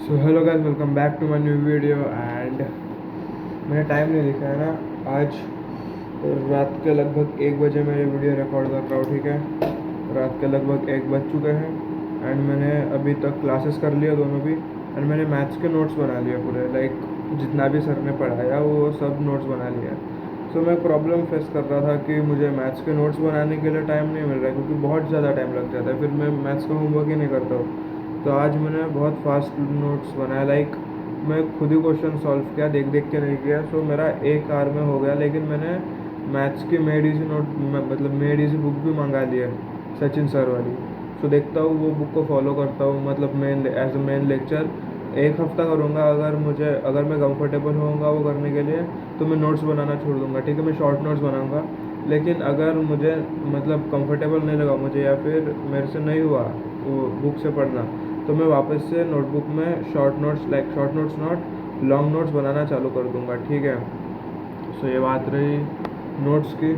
So hello guys, welcome back to my new video. And मैंने time नहीं लिखा है ना, आज रात के लगभग 1 बजे मैं ये वीडियो रिकॉर्ड कर रहा हूँ। ठीक है, रात के लगभग 1 बज चुके हैं। एंड मैंने अभी तक क्लासेस कर लिया दोनों भी। एंड मैंने मैथ्स के नोट्स बना लिए पूरे, लाइक जितना भी सर ने पढ़ाया वो सब नोट्स बना लिया। सो मैं प्रॉब्लम फेस कर रहा था कि मुझे मैथ्स के नोट्स बनाने के लिए टाइम नहीं मिल रहा है, क्योंकि बहुत ज़्यादा टाइम लग जाता है, फिर मैं मैथ्स का होमवर्क ही नहीं करता हूँ। तो आज मैंने बहुत फास्ट नोट्स बनाया, लाइक मैं खुद ही क्वेश्चन सॉल्व किया, देख देख के नहीं किया। सो मेरा 1 आवर में हो गया। लेकिन मैंने मैथ्स की मेड इजी नोट मतलब मेड इजी बुक भी मंगा ली है, सचिन सर वाली। सो देखता हूँ वो बुक को फॉलो करता हूँ, मतलब main as a main lecture 1 हफ्ता करूँगा। अगर मैं कंफर्टेबल होऊंगा वो करने के लिए, तो मैं नोट्स बनाना छोड़ दूँगा। ठीक है, मैं शॉर्ट नोट्स बनाऊँगा। लेकिन अगर मुझे मतलब कंफर्टेबल नहीं लगा मुझे, या फिर मेरे से नहीं हुआ वो बुक से पढ़ना, तो मैं वापस से नोटबुक में short notes not long notes बनाना चालू कर दूँगा। ठीक है, सो ये बात रही नोट्स की।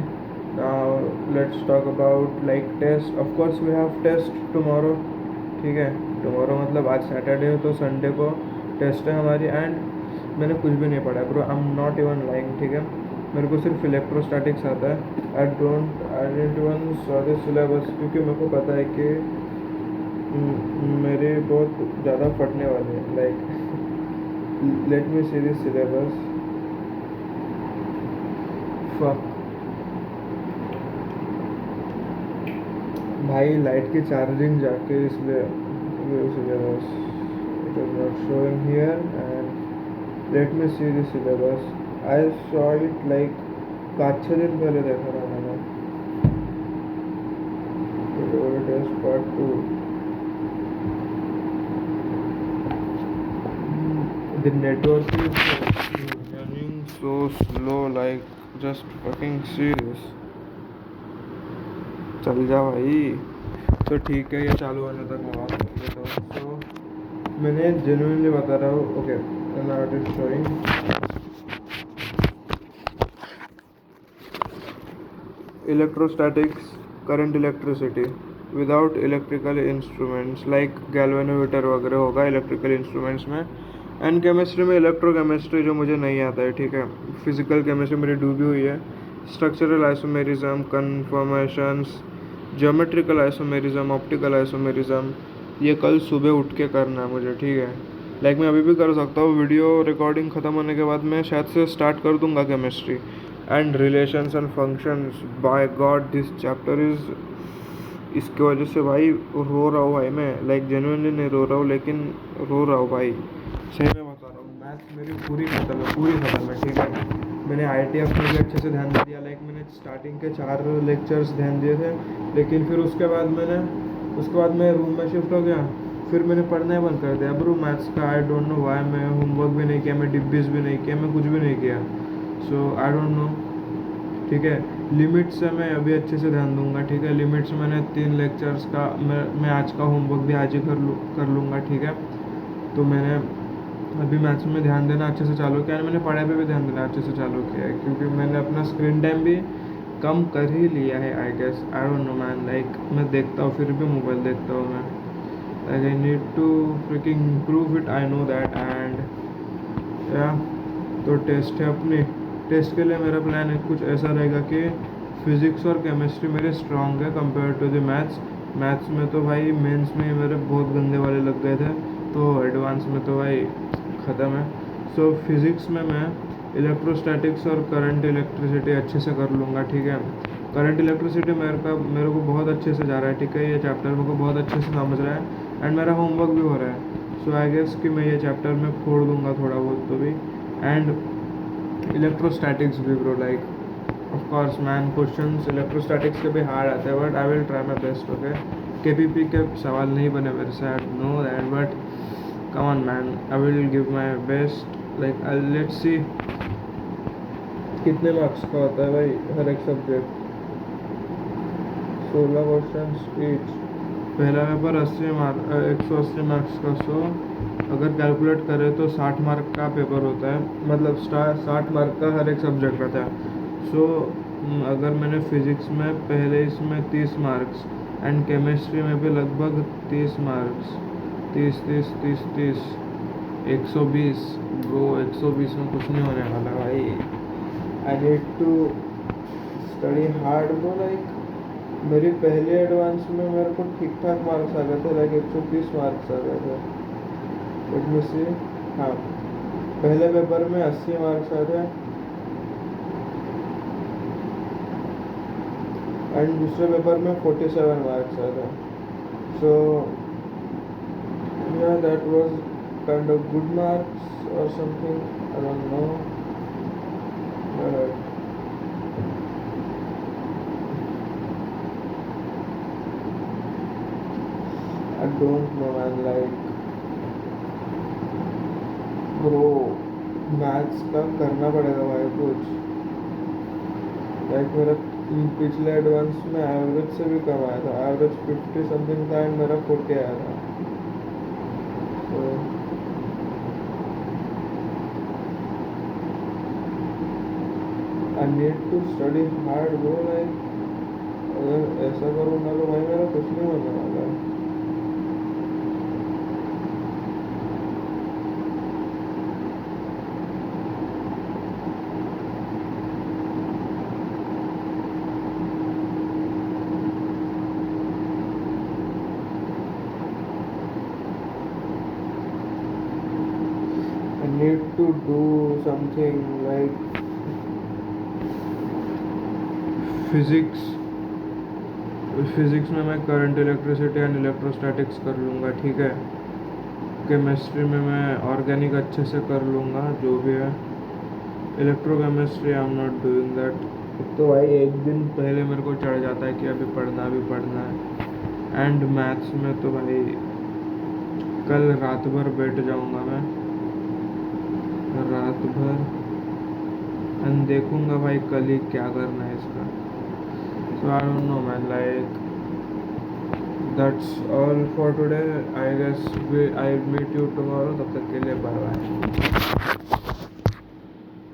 Let's talk about like test. Of course we have test tomorrow. ठीक है, टुमारो मतलब आज सैटरडे है, तो संडे को टेस्ट है हमारी। एंड मैंने कुछ भी नहीं पढ़ा है bro, I am not even lying. ठीक है, मेरे को सिर्फ इलेक्ट्रोस्टैटिक्स आता है। I didn't even saw the syllabus, क्योंकि मेरे को पता है कि मेरे बहुत ज़्यादा फटने वाले हैं। Like let me see this syllabus. Fuck भाई, लाइट की चार्जिंग जाके, इसलिए syllabus it is not showing here. And let me see this syllabus. I saw it like 5-6 दिन पहले देखा था मैंने। Test part 2। The network is running so slow, like just fucking serious. चल जा भाई। तो ठीक है, ये चालू होने तक मैं बात कर लेता हूँ। तो मैंने जेन्युइनली बता रहा हूँ। Okay, now it is showing electrostatics, current electricity without electrical instruments, like galvanometer वगैरह होगा इलेक्ट्रिकल इंस्ट्रूमेंट्स में। एंड केमिस्ट्री में इलेक्ट्रोकेमिस्ट्री जो मुझे नहीं आता है। ठीक है, फिजिकल केमिस्ट्री मेरी डूबी हुई है। Structural isomerism, conformations, geometrical isomerism, optical isomerism, ये कल सुबह उठ के करना है मुझे। ठीक है, लाइक मैं अभी भी कर सकता हूँ, वीडियो रिकॉर्डिंग ख़त्म होने के बाद मैं शायद से स्टार्ट कर दूंगा chemistry. And relations and functions, by god this chapter is, इसकी वजह से भाई रो रहा हूँ भाई मैं। लाइक जेन्युइनली नहीं रो रहा हूँ, लेकिन रो रहा हूँ भाई, सही में बता रहा हूँ। मैथ्स मेरी पूरी ख़त्म है। ठीक है, मैंने ITF में भी अच्छे से ध्यान दिया। लाइक मैंने स्टार्टिंग के 4 लेक्चर्स ध्यान दिए थे, लेकिन फिर उसके बाद मैं रूम में शिफ्ट हो गया। फिर मैंने पढ़ना ही बंद कर दिया ब्रो मैथ्स का। आई डोंट नो वाई। मैं होमवर्क भी नहीं किया, मैं डिब्बीज भी नहीं किया, मैं कुछ भी नहीं किया। सो आई डोंट नो। ठीक है, लिमिट्स से मैं अभी अच्छे से ध्यान दूंगा। ठीक है, लिमिट्स मैंने 3 लेक्चर्स का मैं आज का होमवर्क भी आज ही कर लूँगा। ठीक है, तो मैंने अभी मैथ्स में ध्यान देना अच्छे से चालू किया है। मैंने पढ़ाई पे भी ध्यान देना अच्छे से चालू किया है, क्योंकि मैंने अपना स्क्रीन टाइम भी कम कर ही लिया है I guess. I don't know man, like मैं देखता हूँ, फिर भी मोबाइल देखता हूँ मैं। Like I need to freaking improve it, I know that. And या तो टेस्ट है अपनी। टेस्ट के लिए मेरा प्लान है कुछ ऐसा रहेगा कि फिज़िक्स और केमिस्ट्री मेरे स्ट्रॉन्ग है कंपेयर टू द मैथ्स में तो भाई मेंस में मेरे बहुत गंदे वाले लग गए थे, तो एडवांस में तो भाई ख़त्म है। सो फिज़िक्स में मैं इलेक्ट्रोस्टैटिक्स और करंट इलेक्ट्रिसिटी अच्छे से कर लूँगा। ठीक है, करंट इलेक्ट्रिसिटी मेरे को बहुत अच्छे से जा रहा है। ठीक है, ये चैप्टर मेरे को बहुत अच्छे से समझ रहा है, एंड मेरा होमवर्क भी हो रहा है। सो आई गेस कि मैं ये चैप्टर में फोड़ दूँगा थोड़ा बहुत तो भी। एंड इलेक्ट्रोस्टैटिक्स भी bro, like of course man, questions electrostatics के भी हार्ड आते हैं, but I will try my best. Okay, KPP के सवाल नहीं बने मेरे से, आई know that, but come on man, I will give my best. Like let's see कितने मार्क्स का होता है भाई हर एक सब्जेक्ट। 16 question each. पहला पेपर 180 मार्क्स का। सो अगर कैलकुलेट करें तो 60 मार्क का पेपर होता है, मतलब 60 मार्क का हर एक सब्जेक्ट रहता है। सो अगर मैंने फिज़िक्स में पहले इसमें 30 मार्क्स, एंड केमिस्ट्री में भी लगभग 30 मार्क्स, 30 30 30 30 120 ब्रो, 120 में कुछ नहीं होने वाला भाई. I need to study hard bro. Like मेरी पहले एडवांस में मेरे को ठीक ठाक मार्क्स आ गए थे, लाइक 130 मार्क्स आ गए थे. लेट मी सी. हाँ, पहले पेपर में 80 मार्क्स आए थे एंड दूसरे पेपर में 47 मार्क्स आए थे. सो या that was kind of good marks और something, I don't know. I don't know man, like bro maths का करना पड़ेगा भाई कुछ. लाइक मेरा पिछले एडवांस में एवरेज से भी कम आया था. एवरेज 50 समथिंग था एंड मेरा 40 आया था. तो I need to study hard bro. Like अगर ऐसा करूँगा तो भाई मेरा कुछ नहीं होने वाला है. I need to do something like physics में मैं करंट, इलेक्ट्रिसिटी एंड इलेक्ट्रोस्टैटिक्स कर लूँगा, ठीक है. केमिस्ट्री में मैं ऑर्गेनिक अच्छे से कर लूँगा जो भी है. Electrochemistry I am not doing that. तो भाई एक दिन पहले मेरे को चढ़ जाता है कि अभी पढ़ना है. एंड मैथ्स में तो भाई कल रात भर बैठ जाऊँगा मैं, रात भर, एंड देखूँगा भाई कल ही क्या करना है इसका. So I don't know man, like that's all for today. I guess I meet you tomorrow. तब तक के लिए बाय बाय.